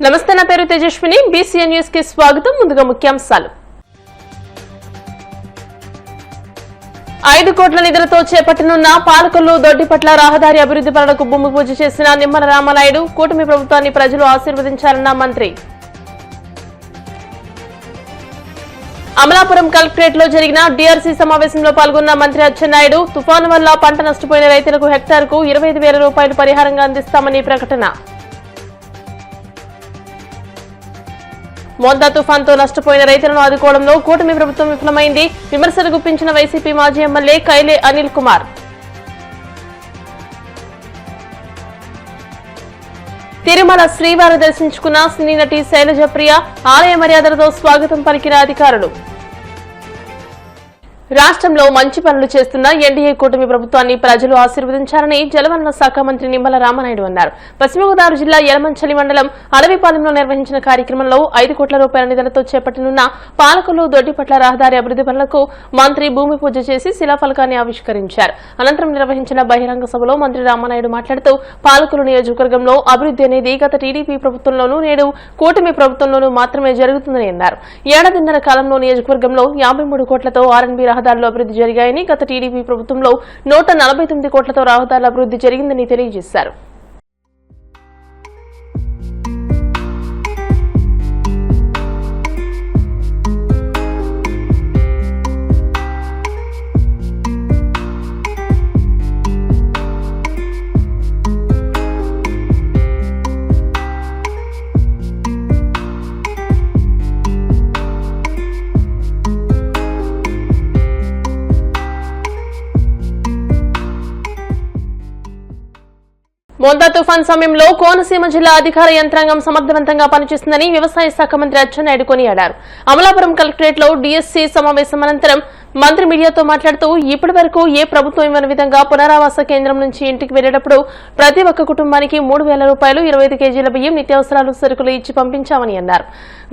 నమస్తే, నా పేరు తేజస్విని. బీసీఎన్ న్యూస్ కి స్వాగతం. ముందుగా ముఖ్యాంశాలు. 5 కోట్ల నిధులతో చేపట్టనున్న పాలకొల్లు దొడ్డిపట్ల రహదారి అభివృద్ధి పనులకు భూమి పూజ చేసిన నిమ్మల రామనాయుడు. కూటమి ప్రభుత్వాన్ని ప్రజలు ఆశీర్వదించారన్న మంత్రి. అమలాపురం కలెక్టరేట్ లో జరిగిన డీఆర్సీ సమావేశంలో పాల్గొన్న మంత్రి అచ్చెన్నాయుడు. తుఫాను వల్ల పంట నష్టపోయిన రైతులకు హెక్టార్కు 25,000 రూపాయలు పరిహారంగా అందిస్తామని ప్రకటన. మోందా తుఫాన్తో నష్టపోయిన రైతులను ఆదుకోవడంలో కూటమి ప్రభుత్వం విఫలమైంది. విమర్శలు గుప్పించిన వైసీపీ మాజీ ఎమ్మెల్యే కైలే అనిల్ కుమార్. తిరుమల శ్రీవారి దర్శించుకున్న సినీ నటి శైలజప్రియ. ఆలయ మర్యాదలతో స్వాగతం పలికిన అధికారులు. రాష్ట్రంలో మంచి పనులు చేస్తున్న ఎన్డీఏ కూటమి ప్రభుత్వాన్ని ప్రజలు ఆశీర్వదించారని జలవనరుల శాఖ మంత్రి నిమ్మల రామనాయుడు అన్నారు. పశ్చిమ గోదావరి జిల్లా యలమంచలి మండలం అడవిపాలెంలో నిర్వహించిన కార్యక్రమంలో 5 కోట్ల రూపాయల నిధులతో చేపట్టనున్న పాలకొల్లు దొడ్డిపట్ల రహదారి అభివృద్ధి పనులకు మంత్రి భూమి పూజ చేసి శిలాఫలకాన్ని ఆవిష్కరించారు. అనంతరం నిర్వహించిన బహిరంగ సభలో మంత్రి రామనాయుడు మాట్లాడుతూ పాలకొల్లు నియోజకవర్గంలో అభివృద్ధి అనేది గత టీడీపీ ప్రభుత్వంలోనూ నేడు కూటమి ప్రభుత్వంలోనూ మాత్రమే జరుగుతుందని అన్నారు. ఏడాదిన్నర కాలంలో నియోజకవర్గంలో 53 కోట్లతో ఆర్ఎన్బీ రహదారులు అభివృద్ధి జరిగాయని, గత టీడీపీ ప్రభుత్వంలో 149 కోట్లతో రహదారుల అభివృద్ధి జరిగిందని తెలియజేశారు. మోందా తుఫాన్ సమయంలో కోనసీమ జిల్లా అధికార యంత్రాంగం సమర్థవంతంగా పనిచేస్తుందని వ్యవసాయ శాఖ మంత్రి అచ్చెన్నాయుడు కొనియాడారు. అమలాపురం కలెక్టరేట్ లో డీఎస్సీ సమావేశం అనంతరం మంత్రి మీడియాతో మాట్లాడుతూ ఇప్పటి వరకు ఏ ప్రభుత్వం ఇవ్వని విధంగా పునరావాస కేంద్రం నుంచి ఇంటికి వెళ్లేటప్పుడు ప్రతి ఒక్క కుటుంబానికి 3,000 రూపాయలు, 25 కేజీల బియ్యం, నిత్యావసరాలు, సరుకులు ఇచ్చి పంపించామని అన్నారు.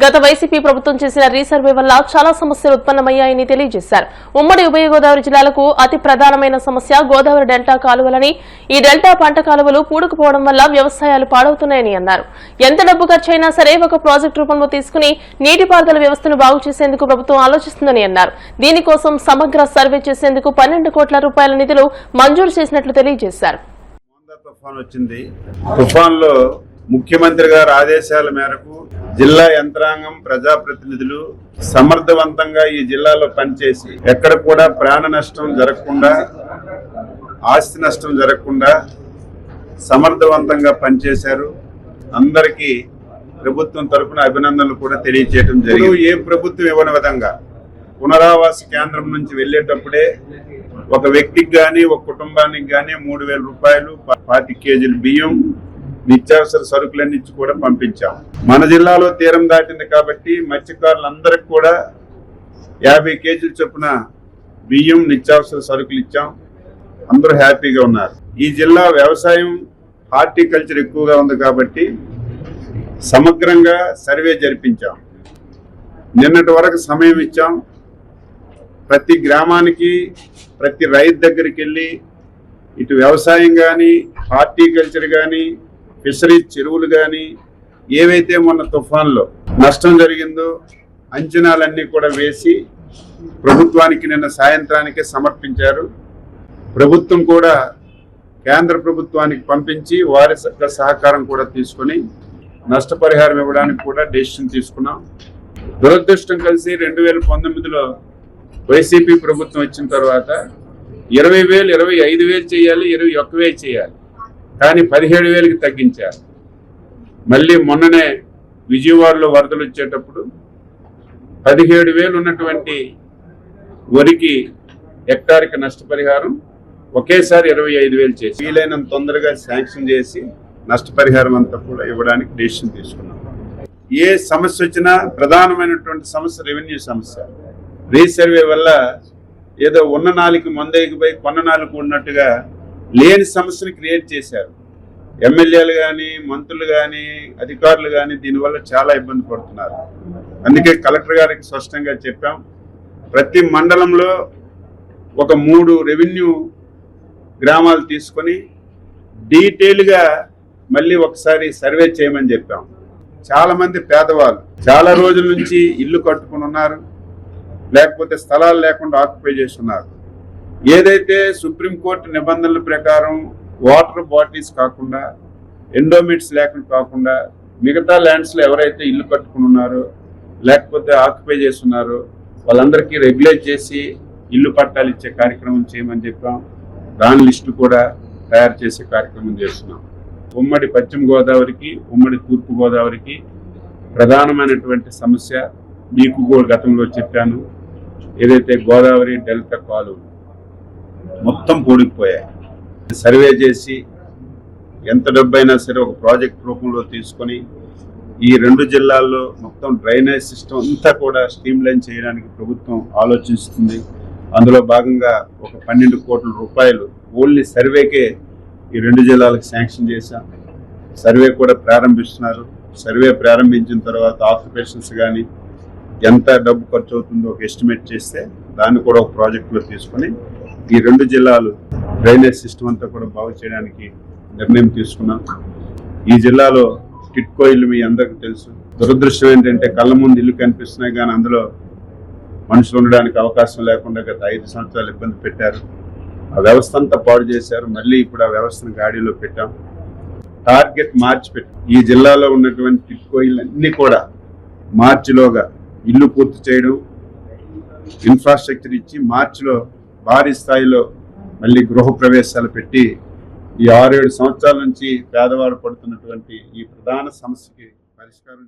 గత వైసీపీ ప్రభుత్వం చేసిన రీసర్వే వల్ల చాలా సమస్యలు ఉత్పన్నమయ్యాయని తెలియజేశారు. ఉమ్మడి ఉభయ గోదావరి జిల్లాలకు అతి ప్రధానమైన సమస్య గోదావరి డెల్టా కాలువలని. ఈ డెల్టా పంట కాలువలు పూడుకుపోవడం వల్ల వ్యవసాయాలు పాడవుతున్నాయని అన్నారు. ఎంత డబ్బు ఖర్చైనా సరే ఒక ప్రాజెక్టు రూపంలో తీసుకుని నీటిపారుదల వ్యవస్థను బాగు చేసేందుకు ప్రభుత్వం ఆలోచిస్తుందని అన్నారు. దీనికోసం సమగ్ర సర్వే చేసేందుకు 12 కోట్ల రూపాయల నిధులు మంజూరు చేసినట్లు తెలియజేశారు. తుఫాన్లో ముఖ్యమంత్రి గారి ఆదేశాల మేరకు జిల్లా యంత్రాంగం, ప్రజాప్రతినిధులు సమర్థవంతంగా ఈ జిల్లాలో పనిచేసి ఎక్కడ కూడా ప్రాణ నష్టం జరగకుండా, ఆస్తి నష్టం జరగకుండా సమర్థవంతంగా పనిచేశారు. అందరికీ ప్రభుత్వం తరఫున అభినందనలు కూడా తెలియజేయడం జరిగింది. ఏ ప్రభుత్వం ఇవ్వని విధంగా పునరావాస కేంద్రం నుంచి వెళ్లేటప్పుడే ఒక వ్యక్తికి గాని, ఒక కుటుంబానికి గాని 3,000 రూపాయలు, 25 కేజీలు బియ్యం, నిత్యావసర సరుకులన్నీ కూడా పంపించాం. మన జిల్లాలో తీరం దాటింది కాబట్టి మత్స్యకారులందరికీ కూడా 50 కేజీల చొప్పున బియ్యం, నిత్యావసర సరుకులు ఇచ్చాం. అందరూ హ్యాపీగా ఉన్నారు. ఈ జిల్లా వ్యవసాయం, హార్టికల్చర్ ఎక్కువగా ఉంది కాబట్టి సమగ్రంగా సర్వే జరిపించాం. నిన్నటి వరకు సమయం ఇచ్చాం. ప్రతి గ్రామానికి, ప్రతి రైతు దగ్గరికి వెళ్ళి ఇటు వ్యవసాయం కానీ, హార్టికల్చర్ కానీ, ఫిషరీస్ చెరువులు కానీ ఏవైతే మొన్న తుఫాన్లో నష్టం జరిగిందో అంచనాలన్నీ కూడా వేసి ప్రభుత్వానికి నిన్న సాయంత్రానికే సమర్పించారు. ప్రభుత్వం కూడా కేంద్ర ప్రభుత్వానికి పంపించి వారి సహకారం కూడా తీసుకుని నష్టపరిహారం ఇవ్వడానికి కూడా డెసిషన్ తీసుకున్నాం. దురదృష్టం కలిసి 2019లో వైసీపీ ప్రభుత్వం వచ్చిన తర్వాత 20,000, 25,000 చేయాలి, 21,000 చేయాలి, కానీ 17,000కి తగ్గించారు. మళ్ళీ మొన్ననే విజయవాడలో వరదలు వచ్చేటప్పుడు 17,000 ఉన్నటువంటి వరికి హెక్టార్కి నష్టపరిహారం ఒకేసారి 25,000 చేసి వీలైనంత తొందరగా శాంక్షన్ చేసి నష్టపరిహారం అంతా కూడా ఇవ్వడానికి డెసిషన్ తీసుకున్నాం. ఏ సమస్య వచ్చినా ప్రధానమైనటువంటి సమస్య రెవెన్యూ సమస్య. రీసర్వే వల్ల ఏదో ఉన్న నాలుగు మందైకిపోయి కొన్న నాలుగు ఉన్నట్టుగా లేని సమస్యను క్రియేట్ చేశారు. ఎమ్మెల్యేలు కానీ, మంత్రులు కానీ, అధికారులు కానీ దీనివల్ల చాలా ఇబ్బంది పడుతున్నారు. అందుకే కలెక్టర్ గారికి స్పష్టంగా చెప్పాం, ప్రతి మండలంలో ఒక 3 రెవెన్యూ గ్రామాలు తీసుకొని డీటెయిల్గా మళ్ళీ ఒకసారి సర్వే చేయమని చెప్పాం. చాలా మంది పేదవాళ్ళు చాలా రోజుల నుంచి ఇల్లు కట్టుకుని ఉన్నారు, లేకపోతే స్థలాలు లేకుండా ఆక్యుపై చేస్తున్నారు. ఏదైతే సుప్రీంకోర్టు నిబంధనల ప్రకారం వాటర్ బాటిల్స్ కాకుండా, ఎండోమెంట్స్ లేకుండా కాకుండా మిగతా ల్యాండ్స్ లో ఎవరైతే ఇల్లు కట్టుకుని ఉన్నారో లేకపోతే ఆక్యుపై చేస్తున్నారో వాళ్ళందరికీ రెగ్యులేట్ చేసి ఇల్లు పట్టాలు ఇచ్చే కార్యక్రమం చేయమని చెప్పాం. దాని లిస్టు కూడా తయారు చేసే కార్యక్రమం చేస్తున్నాం. ఉమ్మడి పశ్చిమ గోదావరికి, ఉమ్మడి తూర్పు గోదావరికి ప్రధానమైనటువంటి సమస్య మీకు కూడా గతంలో చెప్పాను. ఏదైతే గోదావరి డెల్టా కాలువలు మొత్తం పూడిపోయాయి. సర్వే చేసి ఎంత డబ్బైనా సరే ఒక ప్రాజెక్ట్ రూపంలో తీసుకొని ఈ 2 జిల్లాల్లో మొత్తం డ్రైనేజ్ సిస్టమ్ అంతా కూడా స్ట్రీమ్ లైన్ చేయడానికి ప్రభుత్వం ఆలోచిస్తుంది. అందులో భాగంగా ఒక 12 కోట్ల రూపాయలు ఓన్లీ సర్వేకే ఈ 2 జిల్లాలకు శాంక్షన్ చేశాం. సర్వే కూడా ప్రారంభిస్తున్నారు. సర్వే ప్రారంభించిన తర్వాత ఆక్యుపేషన్స్ కానీ ఎంత డబ్బు ఖర్చు అవుతుందో ఒక ఎస్టిమేట్ చేస్తే దాన్ని కూడా ఒక ప్రాజెక్టులో తీసుకొని ఈ 2 జిల్లాలు డ్రైనేజ్ సిస్టమ్ అంతా కూడా బాగు చేయడానికి నిర్ణయం తీసుకున్నాం. ఈ జిల్లాలో టిట్కో ఇల్లు మీ అందరికీ తెలుసు. దురదృష్టం ఏంటంటే కళ్ళ ముందు ఇల్లు కనిపిస్తున్నాయి కానీ అందులో మనుషులు ఉండడానికి అవకాశం లేకుండా గత 5 సంవత్సరాలు ఇబ్బంది పెట్టారు. ఆ వ్యవస్థ అంతా పాడు చేశారు. మళ్ళీ ఇప్పుడు ఆ వ్యవస్థను గాడిలో పెట్టాం. టార్గెట్ మార్చి పెట్టాం. ఈ జిల్లాలో ఉన్నటువంటి టిట్కో ఇల్లు అన్ని కూడా మార్చిలోగా ఇల్లు పూర్తి చేయడం, ఇన్ఫ్రాస్ట్రక్చర్ ఇచ్చి మార్చిలో భారీ స్థాయిలో మళ్ళీ గృహ ప్రవేశాలు పెట్టి ఈ 6-7 సంవత్సరాల నుంచి పేదవాడు పడుతున్నటువంటి ఈ ప్రధాన సమస్యకి పరిష్కారం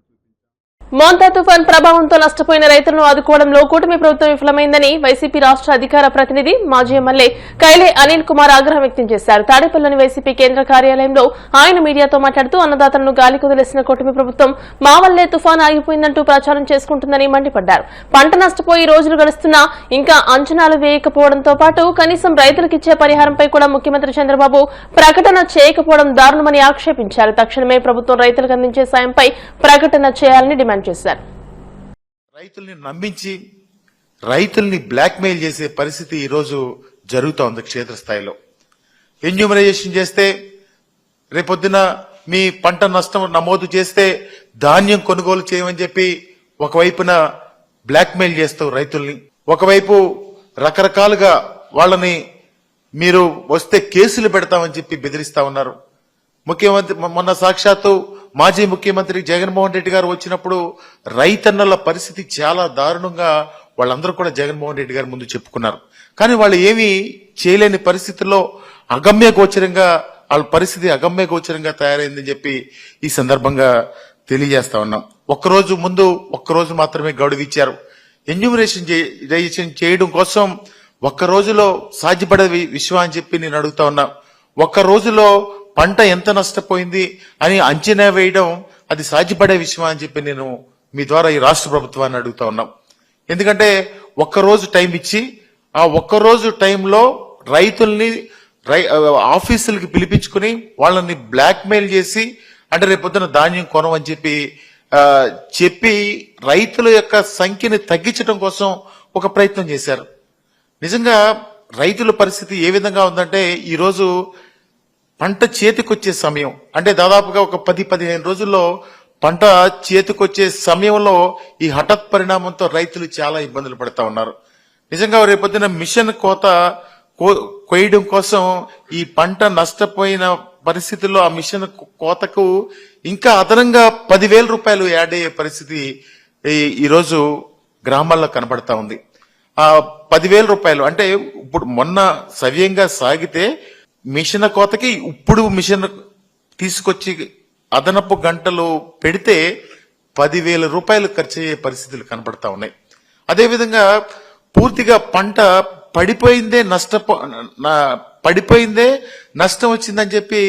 మోంతా తుఫాన్ ప్రభావంతో నష్టపోయిన రైతులను ఆదుకోవడంలో కూటమి ప్రభుత్వం విఫలమైందని వైసీపీ రాష్ట్ర అధికార ప్రతినిధి మాజీ ఎమ్మెల్యే కైలే అనిల్ కుమార్ ఆగ్రహం వ్యక్తం చేశారు. తాడేపల్లిలోని వైసీపీ కేంద్ర కార్యాలయంలో ఆయన మీడియాతో మాట్లాడుతూ అన్నదాతలను గాలికి వదిలేసిన కూటమి ప్రభుత్వం మా వల్లే తుఫాన్ ఆగిపోయిందంటూ ప్రచారం చేసుకుంటుందని మండిపడ్డారు. పంట నష్టపోయి రోజులు గడుస్తున్నా ఇంకా అంచనాలు వేయకపోవడంతో పాటు కనీసం రైతులకిచ్చే పరిహారంపై కూడా ముఖ్యమంత్రి చంద్రబాబు ప్రకటన చేయకపోవడం దారుణమని ఆక్షేపించారు. తక్షణమే ప్రభుత్వం రైతులకు అందించే సాయంపై ప్రకటన చేయాలని డిమాండ్ చేశారు. రైతుల్ని నమ్మించి రైతుల్ని బ్లాక్మెయిల్ చేసే పరిస్థితి ఈ రోజు జరుగుతోంది. క్షేత్రస్థాయిలో ఎన్యూమరైజేషన్ చేస్తే రేపొద్దున మీ పంట నష్టం నమోదు చేస్తే ధాన్యం కొనుగోలు చేయమని చెప్పి ఒకవైపున బ్లాక్మెయిల్ చేస్తూ రైతుల్ని, ఒకవైపు రకరకాలుగా వాళ్ళని మీరు వస్తే కేసులు పెడతామని చెప్పి బెదిరిస్తా ఉన్నారు. ముఖ్యమంత్రి మొన్న సాక్షాత్తు మాజీ ముఖ్యమంత్రి జగన్మోహన్ రెడ్డి గారు వచ్చినప్పుడు రైతన్నల పరిస్థితి చాలా దారుణంగా వాళ్ళందరూ కూడా జగన్మోహన్ రెడ్డి గారి ముందు చెప్పుకున్నారు. కానీ వాళ్ళు ఏమీ చేయలేని పరిస్థితుల్లో అగమ్యగోచరంగా వాళ్ళ పరిస్థితి అగమ్యగోచరంగా తయారైందని చెప్పి ఈ సందర్భంగా తెలియజేస్తా ఉన్నాం. ఒక్కరోజు ముందు ఒక్కరోజు మాత్రమే గడువు ఇచ్చారు. ఎన్యూమరేషన్ చేయడం కోసం ఒక్క రోజులో సాధ్యపడే విషయం అని చెప్పి నేను అడుగుతా ఉన్నా. ఒక్క రోజులో పంట ఎంత నష్టపోయింది అని అంచనా వేయడం అది సాధ్యపడే విషయం అని చెప్పి నేను మీ ద్వారా ఈ రాష్ట్ర ప్రభుత్వాన్ని అడుగుతా ఉన్నాం. ఎందుకంటే ఒక్కరోజు టైం ఇచ్చి ఆ ఒక్కరోజు టైంలో రైతుల్ని ఆఫీసులకి పిలిపించుకుని వాళ్ళని బ్లాక్మెయిల్ చేసి అంటే రేపొద్దున ధాన్యం కొనమని చెప్పి రైతుల యొక్క సంఖ్యని తగ్గించడం కోసం ఒక ప్రయత్నం చేశారు. నిజంగా రైతుల పరిస్థితి ఏ విధంగా ఉందంటే ఈరోజు పంట చేతికొచ్చే సమయం అంటే దాదాపుగా ఒక 10-15 రోజుల్లో పంట చేతికొచ్చే సమయంలో ఈ హఠాత్ పరిణామంతో రైతులు చాలా ఇబ్బందులు పడతా ఉన్నారు. నిజంగా రేపొద్దున మిషన్ కోయడం కోసం ఈ పంట నష్టపోయిన పరిస్థితుల్లో ఆ మిషన్ కోతకు ఇంకా అదనంగా 10,000 రూపాయలు యాడ్ అయ్యే పరిస్థితి ఈరోజు గ్రామాల్లో కనబడతా ఉంది. ఆ 10,000 రూపాయలు అంటే ఇప్పుడు మొన్న సవ్యంగా సాగితే మిషన్ కోతకి ఇప్పుడు మిషన్ తీసుకొచ్చి అదనపు గంటలు పెడితే 10,000 రూపాయలు ఖర్చు అయ్యే పరిస్థితులు కనబడతా ఉన్నాయి. అదేవిధంగా పూర్తిగా పంట పడిపోయిందే నష్టం వచ్చిందని చెప్పి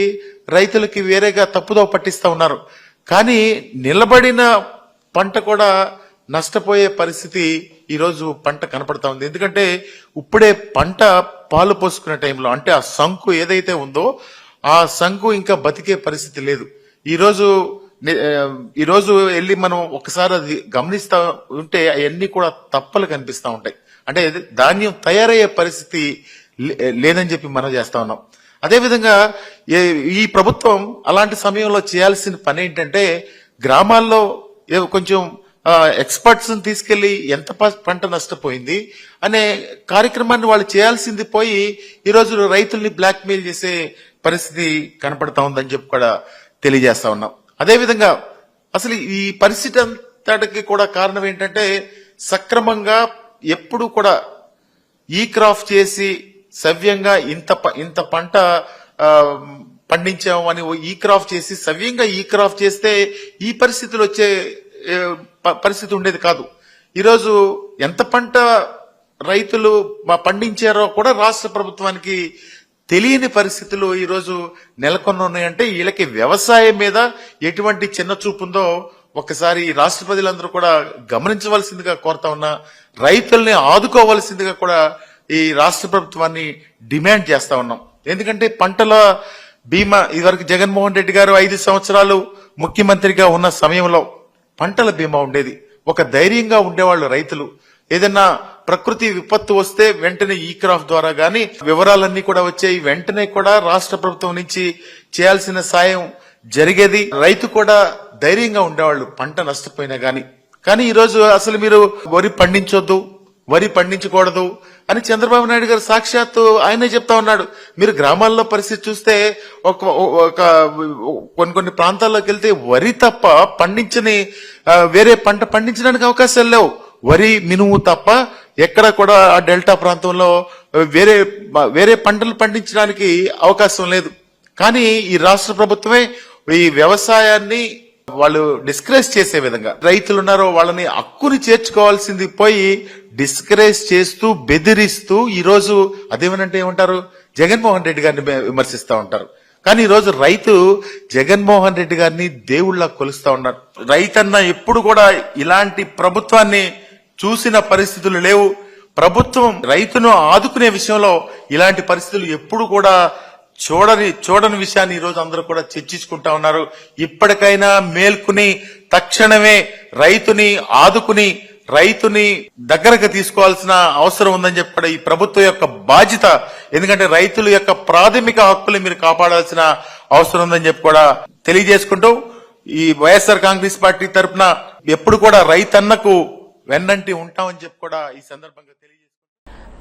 రైతులకి వేరేగా తప్పుదో పట్టిస్తా ఉన్నారు. కానీ నిలబడిన పంట కూడా నష్టపోయే పరిస్థితి ఈరోజు పంట కనపడతా ఉంది. ఎందుకంటే ఇప్పుడే పంట పాలు పోసుకునే టైంలో అంటే ఆ సంకు ఏదైతే ఉందో ఆ సంకు ఇంకా బతికే పరిస్థితి లేదు. ఈరోజు వెళ్ళి మనం ఒకసారి అది గమనిస్తా ఉంటే అవన్నీ కూడా తప్పలు కనిపిస్తా ఉంటాయి. అంటే ధాన్యం తయారయ్యే పరిస్థితి లేదని చెప్పి మనం చేస్తా ఉన్నాం. అదేవిధంగా ఈ ప్రభుత్వం అలాంటి సమయంలో చేయాల్సిన పని ఏంటంటే గ్రామాల్లో కొంచెం ఎక్స్పర్ట్స్ తీసుకెళ్లి ఎంత పంట నష్టపోయింది అనే కార్యక్రమాన్ని వాళ్ళు చేయాల్సింది పోయి ఈరోజు రైతుల్ని బ్లాక్ మెయిల్ చేసే పరిస్థితి కనపడతా ఉందని చెప్పి కూడా తెలియజేస్తా ఉన్నాం. అదేవిధంగా అసలు ఈ పరిస్థితి అంతటికి కూడా కారణం ఏంటంటే సక్రమంగా ఎప్పుడు కూడా ఈ క్రాప్ చేసి సవ్యంగా ఇంత పంట పండించాము అని ఈ క్రాప్ చేసి సవ్యంగా ఈ క్రాప్ చేస్తే ఈ పరిస్థితులు వచ్చే పరిస్థితి ఉండేది కాదు. ఈరోజు ఎంత పంట రైతులు పండించారో కూడా రాష్ట్ర ప్రభుత్వానికి తెలియని పరిస్థితులు ఈరోజు నెలకొని ఉన్నాయంటే వీళ్ళకి వ్యవసాయం మీద ఎటువంటి చిన్న చూపు ఉందో ఒకసారి రాష్ట్ర ప్రజలందరూ కూడా గమనించవలసిందిగా కోరుతా ఉన్నా. రైతుల్ని ఆదుకోవలసిందిగా కూడా ఈ రాష్ట్ర ప్రభుత్వాన్ని డిమాండ్ చేస్తా ఉన్నాం. ఎందుకంటే పంటల బీమా ఇదివరకు జగన్మోహన్ రెడ్డి గారు 5 సంవత్సరాలు ముఖ్యమంత్రిగా ఉన్న సమయంలో పంటల బీమా ఉండేది. ఒక ధైర్యంగా ఉండేవాళ్ళు రైతులు. ఏదైనా ప్రకృతి విపత్తు వస్తే వెంటనే ఈ క్రాప్ ద్వారా గాని వివరాలన్నీ కూడా వచ్చాయి. వెంటనే కూడా రాష్ట్ర ప్రభుత్వం నుంచి చేయాల్సిన సాయం జరిగేది. రైతు కూడా ధైర్యంగా ఉండేవాళ్ళు పంట నష్టపోయినా గాని. కానీ ఈరోజు అసలు మీరు వరి పండించొద్దు, వరి పండించకూడదు అని చంద్రబాబు నాయుడు గారు సాక్షాత్తు ఆయనే చెప్తా ఉన్నాడు. మీరు గ్రామాల్లో పరిస్థితి చూస్తే కొన్ని ప్రాంతాల్లోకి వెళ్తే వరి తప్ప పండించని వేరే పంట పండించడానికి అవకాశాలు లేవు. వరి మినుము తప్ప ఎక్కడ కూడా ఆ డెల్టా ప్రాంతంలో వేరే పంటలు పండించడానికి అవకాశం లేదు. కానీ ఈ రాష్ట్ర ప్రభుత్వమే ఈ వ్యవసాయాన్ని వాళ్ళు డిస్కరేజ్ చేసే విధంగా రైతులు ఉన్నారో వాళ్ళని హక్కుని చేర్చుకోవాల్సింది పోయి డిస్కరేజ్ చేస్తూ బెదిరిస్తూ ఈరోజు అదేమనంటే ఏమంటారు, జగన్మోహన్ రెడ్డి గారిని విమర్శిస్తా ఉంటారు. కానీ ఈరోజు రైతు జగన్మోహన్ రెడ్డి గారిని దేవుళ్ళ కొలుస్తా ఉన్నారు. రైతన్న ఎప్పుడు కూడా ఇలాంటి ప్రభుత్వాన్ని చూసిన పరిస్థితులు లేవు. ప్రభుత్వం రైతును ఆదుకునే విషయంలో ఇలాంటి పరిస్థితులు ఎప్పుడు కూడా చూడని విషయాన్ని ఈ రోజు అందరూ కూడా చర్చించుకుంటా ఉన్నారు. ఇప్పటికైనా మేల్కొని తక్షణమే రైతుని ఆదుకుని రైతుని దగ్గరకు తీసుకోవాల్సిన అవసరం ఉందని చెప్పి ఈ ప్రభుత్వం యొక్క బాధ్యత. ఎందుకంటే రైతుల యొక్క ప్రాథమిక హక్కులు మీరు కాపాడాల్సిన అవసరం ఉందని చెప్పి కూడా తెలియజేసుకుంటూ ఈ వైఎస్ఆర్ కాంగ్రెస్ పార్టీ తరఫున ఎప్పుడు కూడా రైతన్నకు వెన్నంటి ఉంటామని చెప్పి కూడా ఈ సందర్భంగా తెలియజేసుకుంటాం.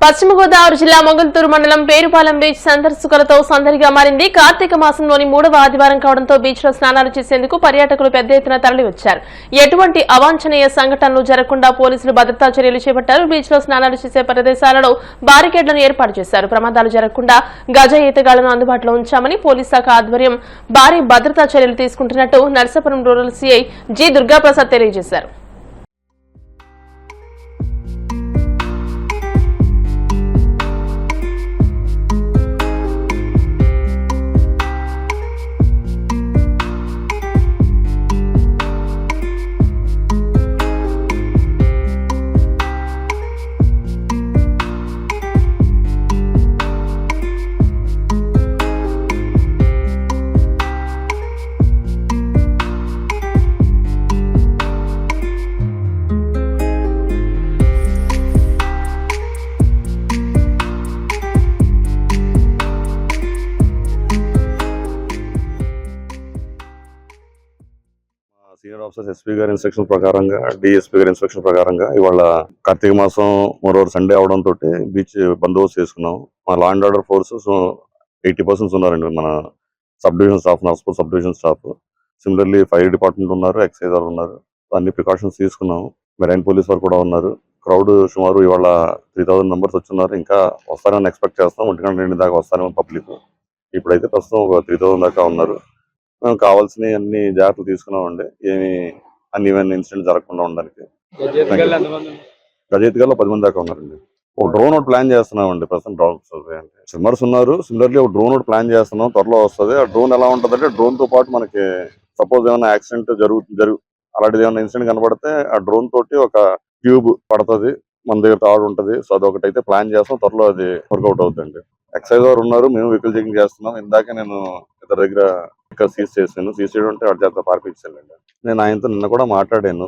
పశ్చిమ గోదావరి జిల్లా మొగల్తూరు మండలం పేరుపాలెం బీచ్ సందర్శకులతో సందడిగా మారింది. కార్తీక మాసంలోని 3వ ఆదివారం కావడంతో బీచ్ లో స్నానాలు చేసేందుకు పర్యాటకులు పెద్ద ఎత్తున తరలివచ్చారు. ఎటువంటి అవాంఛనీయ సంఘటనలు జరగకుండా పోలీసులు భద్రతా చర్యలు చేపట్టారు. బీచ్ లో స్నానాలు చేసే ప్రదేశాలలో బారికేడ్లను ఏర్పాటు చేశారు. ప్రమాదాలు జరగకుండా గజ ఈతగాళ్లను అందుబాటులో ఉంచామని పోలీస్ శాఖ ఆధ్వర్యం భారీ భద్రతా చర్యలు తీసుకుంటున్నట్టు Narsapuram rural CI G Durgaprasad తెలియజేశారు. సీనియర్ ఆఫీసర్స్ ఎస్పీ గారి ఇన్స్ట్రక్షన్ ప్రకారంగా డిఎస్పీ గారి ఇన్స్ట్రక్షన్ ప్రకారంగా ఇవాళ కార్తీక మాసం మరోవర్ సండే అవడంతో బీచ్ బందోబస్తు చేసుకున్నాం. మా లా అండ్ ఆర్డర్ ఫోర్స్ 80% ఉన్నారండి. మన sub division staff, Narsapur sub division staff, similarly fire department ఉన్నారు, ఎక్సైజ్ వాళ్ళు ఉన్నారు. అన్ని ప్రికాషన్స్ తీసుకున్నాం. మెరైన్ పోలీస్ వారు కూడా ఉన్నారు. క్రౌడ్ సుమారు ఇవాళ 3000 మెంబర్స్ వచ్చున్నారు. ఇంకా వస్తారని ఎక్స్పెక్ట్ చేస్తాం. 1:2 దాకా వస్తారేమో పబ్లిక్. ఇప్పుడైతే ప్రస్తుతం ఒక 3000 దాకా ఉన్నారు. మేము కావాల్సిన అన్ని జాగ్రత్తలు తీసుకున్నామండి. ఏమి అన్ఈవెన్ ఇన్సిడెంట్ జరగకుండా ఉండడానికి. గజేత్గాల్లో 10 మంది దాకా ఉన్నారండి. ఒక డ్రోన్ ఒకటి ప్లాన్ చేస్తున్నామండి. ప్రస్తుతం స్విమ్మర్స్ ఉన్నారు. సిమిలర్లీ ఒక డ్రోన్ ఒకటి ప్లాన్ చేస్తున్నాం, త్వరలో వస్తుంది. ఆ డ్రోన్ ఎలా ఉంటుందంటే డ్రోన్ తో పాటు మనకి సపోజ్ ఏమైనా యాక్సిడెంట్ అలాంటిది ఏమైనా ఇన్సిడెంట్ కనబడితే ఆ డ్రోన్ తోటి ఒక ట్యూబ్ పడుతుంది, మన దగ్గర తాడు ఉంటుంది. సో అదొకటి అయితే ప్లాన్ చేస్తాం, త్వరలో అది వర్కౌట్ అవుతుంది. ఎక్సైజ్ వారు ఉన్నారు, మేము వెహికల్ చెకింగ్ చేస్తున్నాం. ఇందాక నేను ఇతర దగ్గర సీజ్ చేశాను. సీజ్ చేయడం అంటే వాటి చేత పార్పించానండి. నేను ఆయనతో నిన్న కూడా మాట్లాడాను.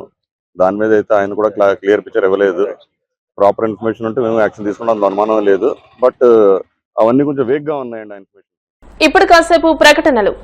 దాని మీద అయితే ఆయన కూడా క్లియర్ పిక్చర్ ఇవ్వలేదు. ప్రాపర్ ఇన్ఫర్మేషన్ ఉంటే మేము యాక్షన్ తీసుకుంటాం, అందులో అనుమానం లేదు. బట్ అవన్నీ కొంచెం వేగ్గా ఉన్నాయండి ఆ ఇన్ఫర్మేషన్. ఇప్పుడు కాసేపు ప్రకటనలు.